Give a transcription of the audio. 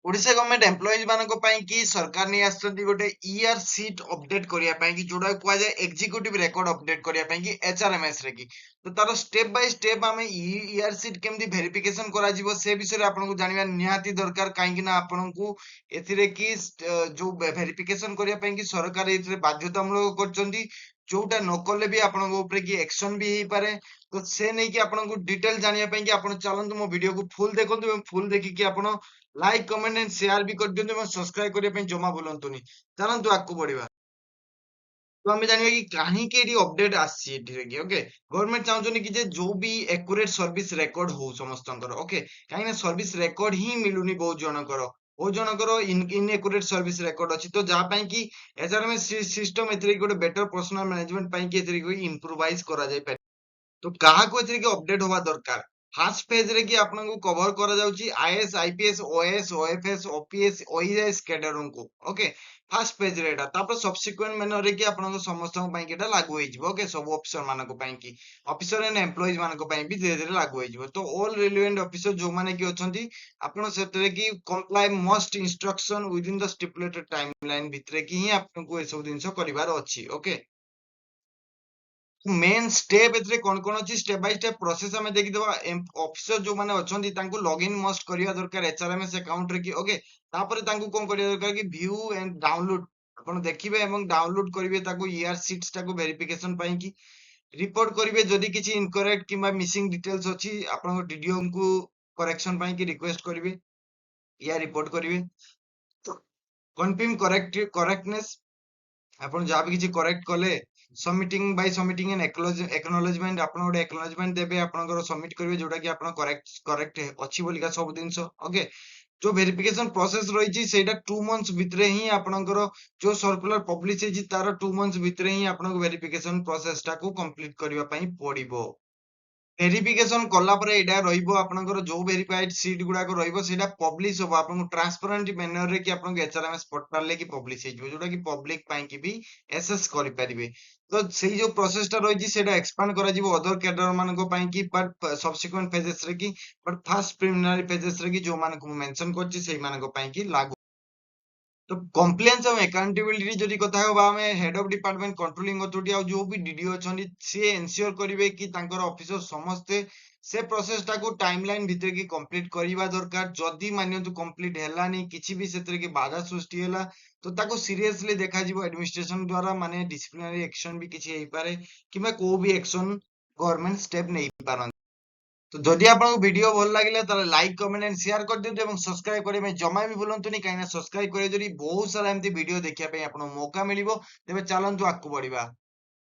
Odisha government employees मानक कि सरकार नहीं आसछंती गोटे ईआर सीट अपडेट करिया पई कि जोडा कुआ जाय एग्जीक्यूटिव रिकॉर्ड अपडेट करिया पई कि एचआरएमएस रे कि तो तार स्टेप बाय स्टेप आमे ईआर सीट केमदी वेरिफिकेशन करा जिवो से विषय आपन को जानिबा निहाती दरकार काहे कि ना आपन को एथिरे कि जो वेरिफिकेशन करिया पई कि सरकार एथिरे बाध्यतामूलक करछंती जोटा न कले भी आपन को ऊपर कि एक्शन भी हेई पारे तो से नै कि आपन को डिटेल जानिया पई कि आपन चलंतु मो वीडियो को फुल देखंतु एवं फुल देखि कि आपन लाइक कमेंट एंड शेयर भी कर दियंतु एवं सब्सक्राइब करिया पई जमा भूलंतुनी चलंतु आगु बढ़िबा तो आमे जानिबा कि काहेकि एटी अपडेट आसी एठी कि ओके गवर्नमेंट चाहुछनी कि जे जो भी एक्यूरेट सर्विस रेकॉर्ड हो समस्तंकर ओके काहे ना सर्विस रेकॉर्ड ही मिलुनी बहुत जनकर बहुत जनकर इनएक्यूरेट सर्विस रेकॉर्ड अछि तो जा पई कि एचआरएमएस सिस्टम एथिरे गोटे बेटर पर्सनल मैनेजमेंट पई कि एथिरे इम्प्रूवाइज करा जाय पारे तो କାହାକୁ ଏଥିରେ କି ଅପଡେଟ ହବା ଦରକାର ଫାର୍ଷ୍ଟ ଫେଜ ରେ କି ଆପଣଙ୍କୁ କଭର କରାଯାଉଛି IAS IPS OAS OFS OPS OEAS କ୍ୟାଡରଙ୍କୁ ଓକେ ଫାର୍ଷ୍ଟ ଫେଜ ରେ ଏଟା ତାପରେ ସବସିକ୍ୱେଣ୍ଟ ମାନର କି ଆପଣଙ୍କ ସମସ୍ତଙ୍କ ପାଇଁ କି ଏଟା ଲାଗୁ ହେଇଯିବ ଓକେ ସବୁ ଅଫିସର ମାନଙ୍କ ପାଇଁ କି ଅଫିସର ଏଣ୍ଡ ଏମ୍ପ୍ଲୟିଜ ମାନଙ୍କ ପାଇଁ ବି ଧୀରେ ଧୀରେ ଲାଗୁ ହେଇଯିବ ତ ଅଲ ରିଲେଭେଣ୍ଟ ଅଫିସର ଯୋଉମାନେ କି ଅଛନ୍ତି ଆପଣ ସେଥିରେ କି କମ୍ପ୍ଲାଏ ମଷ୍ଟ ଇନଷ୍ଟ୍ରକ୍ସନ ୱିଦିନ ଦ ଷ୍ଟିପୁଲେଟେଡ ଟାଇମ ଲାଇନ ଭିତରେ କି ହିଁ ଆପଣଙ୍କୁ ଏସବୁ ଜିନିଷ କରିବାର ଅଛି ଓକେ मेन स्टेप एथिरे कोन अछि स्टेप बाय स्टेप प्रोसेस हमें देखि देबा ऑफिसर जो माने अछंती तांको लॉगिन मस्ट करिया दरकार एचआरएमएस अकाउंट रे की ओके तापर तांको कोन करिया दरकार कि व्यू एंड डाउनलोड आपण देखिबे एवं डाउनलोड करिवे ताको ईआर सीट्स ताको वेरिफिकेशन पई कि रिपोर्ट करिवे जदि किछि इनकरेक्ट किबा मिसिंग डिटेल्स अछि आपण डीडीओ को करेक्शन पई कि रिक्वेस्ट करिवे या रिपोर्ट करिवे तो कन्फर्म करेक्टनेस ଆପଣ ଯାହା ବି କିଛି କରେକ୍ଟ କଲେ ସବମିଟିଂ ଏନ୍ ଏକନଲେଜମେଣ୍ଟ ଆପଣ ଗୋଟେ ଏକନଲେଜମେଣ୍ଟ ଦେବେ ଆପଣଙ୍କର ସବମିଟ କରିବେ ଯୋଉଟା କି ଆପଣ କରେକ୍ଟ ଅଛି ବୋଲିକା ସବୁ ଜିନିଷ ଓକେ ଯୋଉ ଭେରିଫିକେସନ ପ୍ରୋସେସ ରହିଛି ସେଇଟା 2 months ଭିତରେ ହିଁ ଆପଣଙ୍କର ଯୋଉ ସର୍କୁଲାର ପବ୍ଲିଶ ହେଇଛି ତାର 2 months ଭିତରେ ହିଁ ଆପଣଙ୍କୁ ଭେରିଫିକେସନ ପ୍ରୋସେସ ଟାକୁ କମ୍ପ୍ଲିଟ କରିବା ପାଇଁ ପଡିବ ଭେରିଫିକେସନ କଲା ପରେ ଏଇଟା ରହିବ ଆପଣଙ୍କର ଯୋଉ ଭେରିଫାଇଡ ସିଟ୍ ଗୁଡାକ ରହିବ ସେଇଟା ପବ୍ଲିଶ ହବ ଆପଣଙ୍କୁ ଟ୍ରାନ୍ସପରେଣ୍ଟ ମ୍ୟାନର ରେ କି ଆପଣଙ୍କୁ ଏଚଆରଏମଏସ୍ ପୋର୍ଟାଲ ରେ କି ପବ୍ଲିଶ ହେଇଯିବ ଯୋଉଟା କି ପବ୍ଲିକ ପାଇଁ କି ବି ଏସେସ୍ କରିପାରିବେ ତ ସେଇ ଯୋଉ ପ୍ରୋସେସ ଟା ରହିଛି ସେଇଟା ଏକ୍ସପାଣ୍ଡ କରାଯିବ ଅଦର କ୍ୟାଡର ମାନଙ୍କ ପାଇଁ କି ବଟ୍ ସବସିକ୍ୱେଣ୍ଟ ଫେଜେସ୍ ରେ କି ବଟ୍ ଫାର୍ଷ୍ଟ ପ୍ରିଲିମିନାରୀ ଫେଜେସ୍ ରେ କି ଯୋଉମାନଙ୍କୁ ମୁଁ ମେନସନ କରିଛି ସେଇମାନଙ୍କ ପାଇଁ କି ଲାଗୁ तो कम्प्लेन्स और अकाउंटेबिलिटी जदि कथा होबा हमें head of department controlling authority आ जो भी डीडीओ अछंती से एंश्योर करिवे कि तांकर ऑफिसर समस्ते से प्रोसेस टाको टाइमलाइन भितर की कंप्लीट करिवा दरकार जदि मान्यतु कंप्लीट हेलानी किछि भी सेतरे की बाधा सृष्टि होला तो ताको सीरियसली देखा जिवो एडमिनिस्ट्रेशन द्वारा माने डिसिप्लिनरी एक्शन भी किछि हेई पारे किबा को भी एक्शन गवर्नमेंट स्टेप नै पारन तो जदि आपको वीडियो भल लगे ताले लाइक कमेंट एंड शेयर कर दियंतु एवं सब्सक्राइब करिया ପାଇଁ जमा भी भूलंतुनी काहे ना सब्सक्राइब करे जदि बहुत सारा एमती वीडियो देखिया ପାଇଁ आपन मौका मिलिबो तेबे चलंतु आगु बढ़िबा